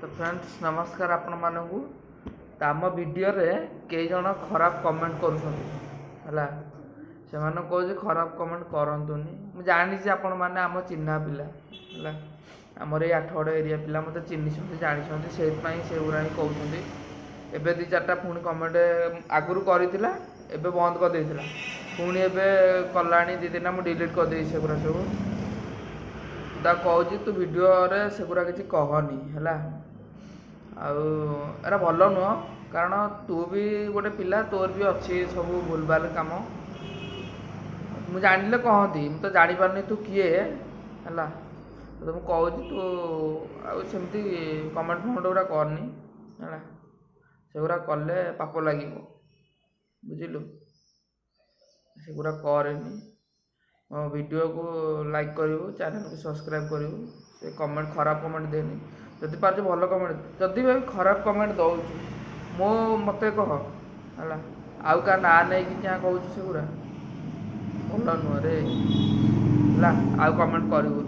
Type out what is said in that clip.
तो फ्रेंड्स नमस्कार आपण मानू तो आम वीडियो रे कई जन खराब कमेंट करा से कहे खराब कमेंट करतुनि मुझे जानी आपण मैंने आम चिन्हा पिला है आमर ये आठगड़ एरिया पिला मत चिन्ह जानी से गुरा ही कहते एवं दी चार्टा पुणी कमेंट आगुरी कर बंद कर देता पुणी एवं कला दी दिन मुझे डिलीट कर दे सेगुरा सब कहूँ तू वीडियो रे सेगुरा किसी कहनी है आरा भल नुह कारण तू भी गोटे पिला तोर भी अच्छी सब भूलभाल कम मुझे जानिले कहती मुझे तो जापारे तू किए है तो मुझे कहूँ तू आमती कमेंट फमेंट गुरा करनी है सेगुरा कले पाप लगे बुझिलु सेगुरा करेनि मो वीडियो को लाइक करू चैनल को सब्सक्राइब करू से कमेंट खराब कमेंट देनी जदि पार्छ भल कमेंट जदि भी खराब कमेंट दौर मो मत कह है आउ का ना नहीं क्या कहूँ से गुरा भल नुह रे आउ कमेंट करूँ।